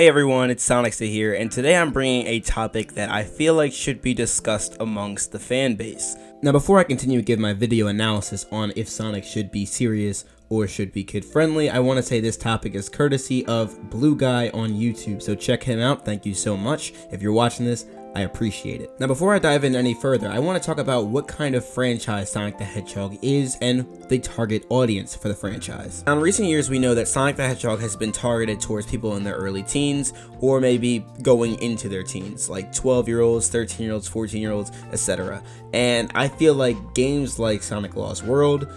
Hey everyone, it's Sonic here, and today I'm bringing a topic that I feel like should be discussed amongst the fan base. Now before I continue to give my video analysis on if Sonic should be serious or should be kid friendly, I want to say this topic is courtesy of Blue Guy on YouTube, so check him out. Thank you so much. If you're watching this, I appreciate it. Now before I dive in any further, I want to talk about what kind of franchise Sonic the Hedgehog is and the target audience for the franchise. Now in recent years we know that Sonic the Hedgehog has been targeted towards people in their early teens or maybe going into their teens, like 12-year-olds, 13-year-olds, 14-year-olds, etc. And I feel like games like Sonic Lost World,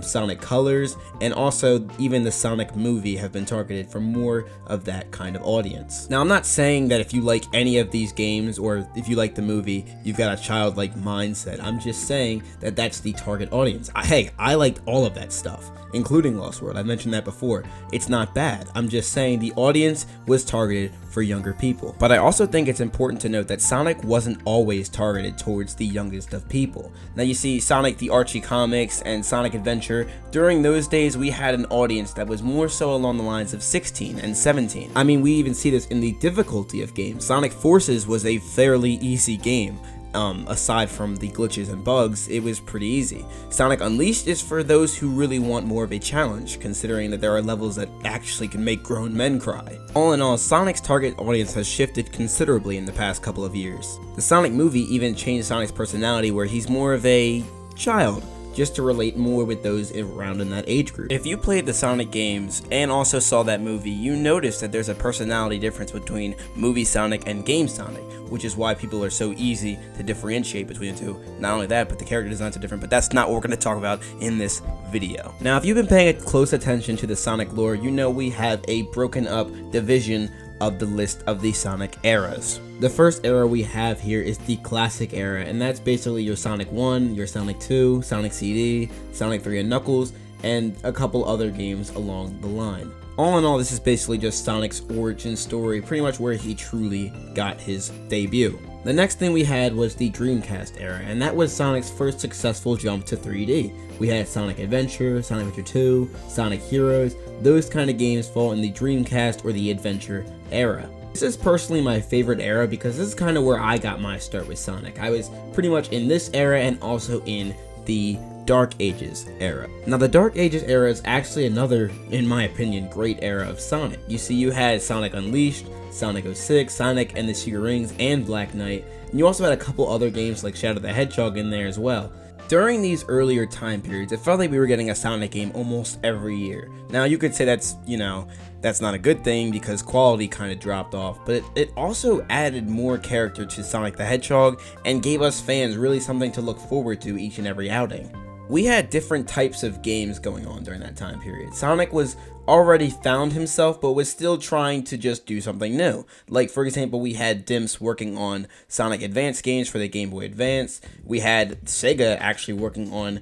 Sonic Colors, and also even the Sonic movie have been targeted for more of that kind of audience. Now I'm not saying that if you like any of these games or if you like the movie, you've got a childlike mindset. I'm just saying that that's the target audience. I liked all of that stuff, including Lost World. I mentioned that before. It's not bad. I'm just saying the audience was targeted for younger people. But I also think it's important to note that Sonic wasn't always targeted towards the youngest of people. Now you see Sonic the Archie comics and Sonic Adventure, during those days we had an audience that was more so along the lines of 16 and 17. I mean, we even see this in the difficulty of games. Sonic Forces was a fairly easy game. Aside from the glitches and bugs, it was pretty easy. Sonic Unleashed is for those who really want more of a challenge, considering that there are levels that actually can make grown men cry. All in all, Sonic's target audience has shifted considerably in the past couple of years. The Sonic movie even changed Sonic's personality, where he's more of a child, just to relate more with those around in that age group. If you played the Sonic games and also saw that movie, you notice that there's a personality difference between movie Sonic and game Sonic, which is why people are so easy to differentiate between the two. Not only that, but the character designs are different, but that's not what we're going to talk about in this video. Now, if you've been paying close attention to the Sonic lore, you know we have a broken up division of the list of the Sonic eras. The first era we have here is the classic era, and that's basically your Sonic 1, your Sonic 2, Sonic CD, Sonic 3 and Knuckles, and a couple other games along the line. All in all, this is basically just Sonic's origin story, pretty much where he truly got his debut. The next thing we had was the Dreamcast era, and that was Sonic's first successful jump to 3D. We had Sonic Adventure, Sonic Adventure 2, Sonic Heroes. Those kind of games fall in the Dreamcast or the Adventure era. This is personally my favorite era because this is kind of where I got my start with Sonic. I was pretty much in this era and also in the Dark Ages era. Now the Dark Ages era is actually another, in my opinion, great era of Sonic. You see, you had Sonic Unleashed, Sonic 06, Sonic and the Secret Rings, and Black Knight, and you also had a couple other games like Shadow the Hedgehog in there as well. During these earlier time periods, it felt like we were getting a Sonic game almost every year. Now you could say that's not a good thing because quality kind of dropped off, but it also added more character to Sonic the Hedgehog and gave us fans really something to look forward to each and every outing. We had different types of games going on during that time period. Sonic was already found himself, but was still trying to just do something new. Like, for example, we had Dimps working on Sonic Advance games for the Game Boy Advance. We had Sega actually working on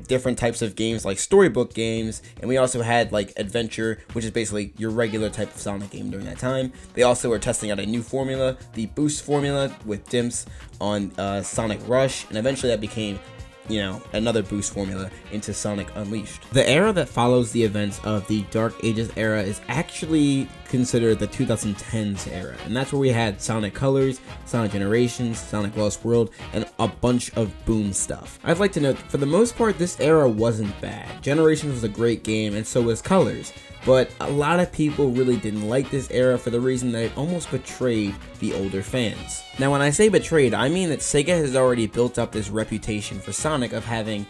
different types of games like storybook games, and we also had like Adventure, which is basically your regular type of Sonic game during that time. They also were testing out a new formula, the Boost formula, with Dimps on Sonic Rush, and eventually that became another boost formula into Sonic Unleashed. The era that follows the events of the Dark Ages era is actually considered the 2010s era, and that's where we had Sonic Colors, Sonic Generations, Sonic Lost World, and a bunch of boom stuff. I'd like to note, for the most part, this era wasn't bad. Generations was a great game, and so was Colors. But a lot of people really didn't like this era for the reason that it almost betrayed the older fans. Now when I say betrayed, I mean that Sega has already built up this reputation for Sonic of having,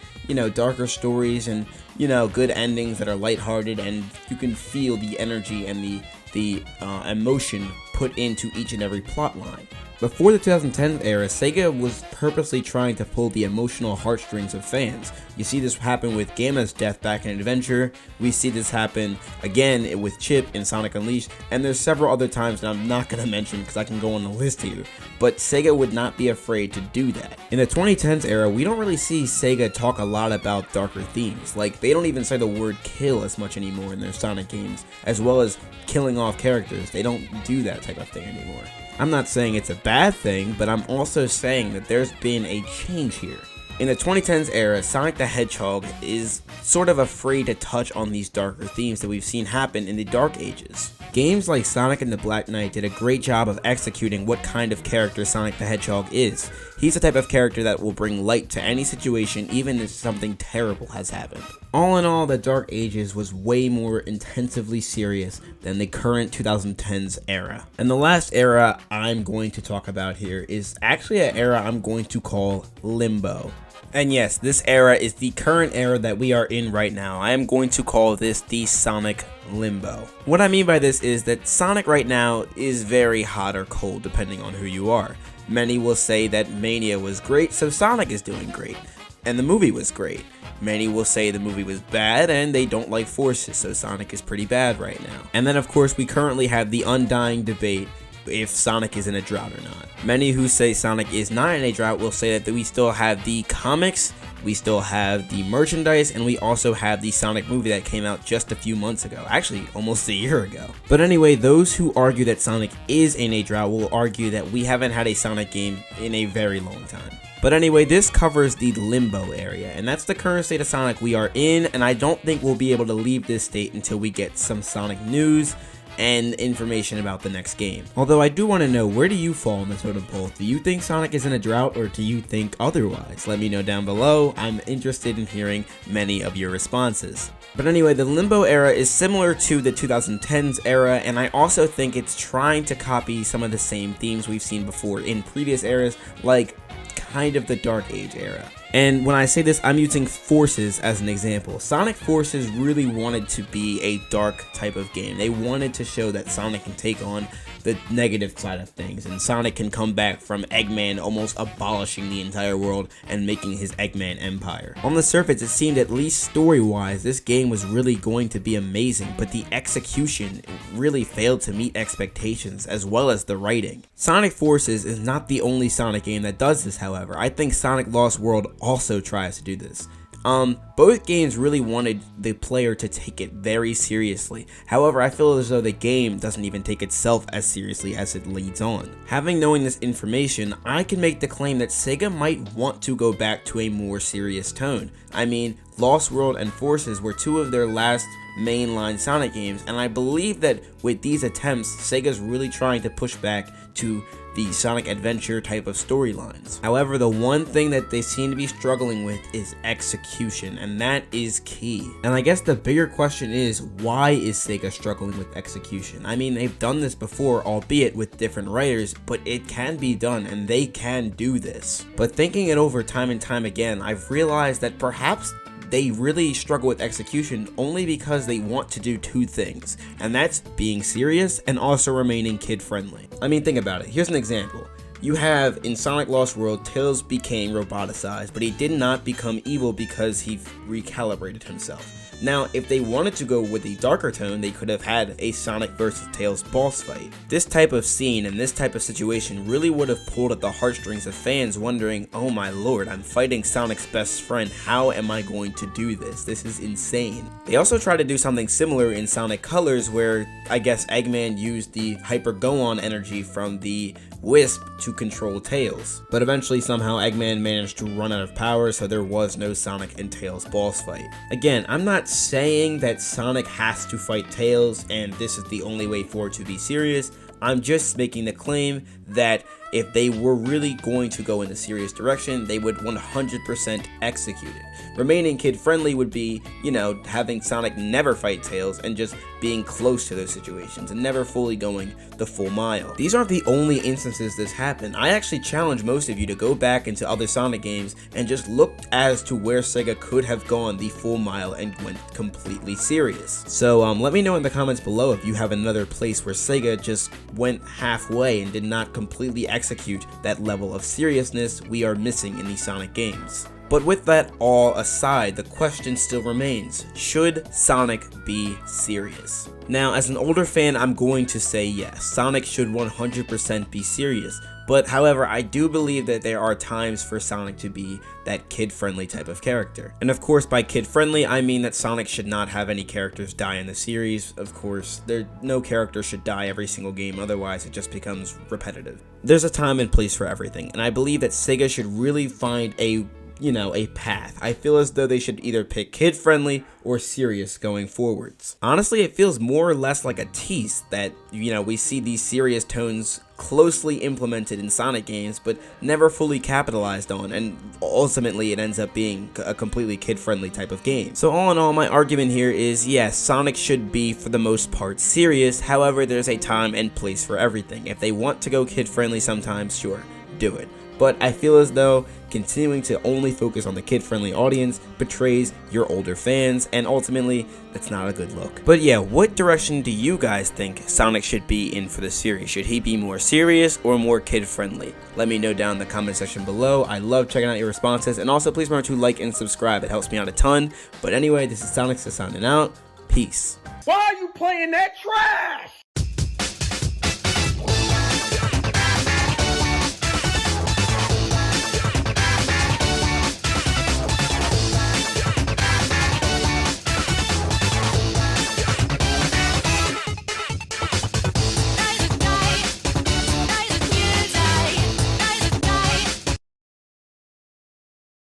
darker stories and, good endings that are lighthearted, and you can feel the energy and the emotion put into each and every plot line. Before the 2010 era, Sega was purposely trying to pull the emotional heartstrings of fans. You see this happen with Gamma's death back in Adventure, we see this happen again with Chip in Sonic Unleashed, and there's several other times that I'm not going to mention because I can go on the list here, but Sega would not be afraid to do that. In the 2010s era, we don't really see Sega talk a lot about darker themes. Like, they don't even say the word kill as much anymore in their Sonic games, as well as killing off characters. They don't do that type of thing anymore. I'm not saying it's a bad thing, but I'm also saying that there's been a change here. In the 2010s era, Sonic the Hedgehog is sort of afraid to touch on these darker themes that we've seen happen in the Dark Ages. Games like Sonic and the Black Knight did a great job of executing what kind of character Sonic the Hedgehog is. He's the type of character that will bring light to any situation even if something terrible has happened. All in all, the Dark Ages was way more intensively serious than the current 2010s era. And the last era I'm going to talk about here is actually an era I'm going to call Limbo. And yes, this era is the current era that we are in right now. I am going to call this the Sonic Limbo. What I mean by this is that Sonic right now is very hot or cold depending on who you are. Many will say that Mania was great, so Sonic is doing great. And the movie was great. Many will say the movie was bad and they don't like Forces, so Sonic is pretty bad right now. And then of course we currently have the undying debate if Sonic is in a drought or not. Many who say Sonic is not in a drought will say that we still have the comics, we still have the merchandise, and we also have the Sonic movie that came out just a few months ago, actually almost a year ago. But anyway, those who argue that Sonic is in a drought will argue that we haven't had a Sonic game in a very long time. But anyway, this covers the Limbo area, and that's the current state of Sonic we are in, and I don't think we'll be able to leave this state until we get some Sonic news and information about the next game. Although I do want to know, where do you fall in the totem pole? Do you think Sonic is in a drought, or do you think otherwise? Let me know down below. I'm interested in hearing many of your responses. But anyway, the Limbo era is similar to the 2010s era, and I also think it's trying to copy some of the same themes we've seen before in previous eras, like kind of the Dark Age era. And when I say this, I'm using Forces as an example. Sonic Forces really wanted to be a dark type of game. They wanted to show that Sonic can take on the negative side of things, and Sonic can come back from Eggman almost abolishing the entire world and making his Eggman empire. On the surface, it seemed, at least story-wise, this game was really going to be amazing, but the execution really failed to meet expectations, as well as the writing. Sonic Forces is not the only Sonic game that does this, however. I think Sonic Lost World also tries to do this. Both games really wanted the player to take it very seriously. However, I feel as though the game doesn't even take itself as seriously as it leads on. Having known this information, I can make the claim that Sega might want to go back to a more serious tone. I mean, Lost World and Forces were two of their last mainline Sonic games, and I believe that with these attempts, Sega's really trying to push back to the Sonic Adventure type of storylines. However, the one thing that they seem to be struggling with is execution, and that is key. And I guess the bigger question is, why is Sega struggling with execution? I mean, they've done this before, albeit with different writers, but it can be done, and they can do this. But thinking it over time and time again, I've realized that perhaps they really struggle with execution only because they want to do two things, and that's being serious and also remaining kid-friendly. I mean, think about it. Here's an example. You have, in Sonic Lost World, Tails became roboticized, but he did not become evil because he recalibrated himself. Now, if they wanted to go with a darker tone, they could have had a Sonic vs. Tails boss fight. This type of scene and this type of situation really would have pulled at the heartstrings of fans wondering, oh my lord, I'm fighting Sonic's best friend, how am I going to do this? This is insane. They also tried to do something similar in Sonic Colors, where I guess Eggman used the Hyper Go-On energy from the Wisp to control Tails. But eventually somehow Eggman managed to run out of power, so there was no Sonic and Tails boss fight. Again, I'm not saying that Sonic has to fight Tails and this is the only way for it to be serious. I'm just making the claim that if they were really going to go in a serious direction, they would 100% execute it. Remaining kid-friendly would be, you know, having Sonic never fight Tails and just being close to those situations and never fully going the full mile. These aren't the only instances this happened. I actually challenge most of you to go back into other Sonic games and just look as to where Sega could have gone the full mile and went completely serious. So let me know in the comments below if you have another place where Sega just went halfway and did not completely execute that level of seriousness we are missing in these Sonic games. But with that all aside, the question still remains, should Sonic be serious? Now, as an older fan, I'm going to say yes, Sonic should 100% be serious. But however, I do believe that there are times for Sonic to be that kid-friendly type of character. And of course, by kid-friendly, I mean that Sonic should not have any characters die in the series. Of course, no character should die every single game, otherwise it just becomes repetitive. There's a time and place for everything, and I believe that Sega should really find a you know, a path. I feel as though they should either pick kid-friendly or serious going forwards. Honestly, it feels more or less like a tease that, you know, we see these serious tones closely implemented in Sonic games, but never fully capitalized on, and ultimately it ends up being a completely kid-friendly type of game. So all in all, my argument here is, yes, Sonic should be, for the most part, serious. However, there's a time and place for everything. If they want to go kid-friendly sometimes, sure, do it. But I feel as though continuing to only focus on the kid-friendly audience betrays your older fans, and ultimately, that's not a good look. But yeah, what direction do you guys think Sonic should be in for the series? Should he be more serious or more kid-friendly? Let me know down in the comment section below. I love checking out your responses, and also please remember to like and subscribe. It helps me out a ton. But anyway, this is Sonic signing out. Peace. Why are you playing that trash?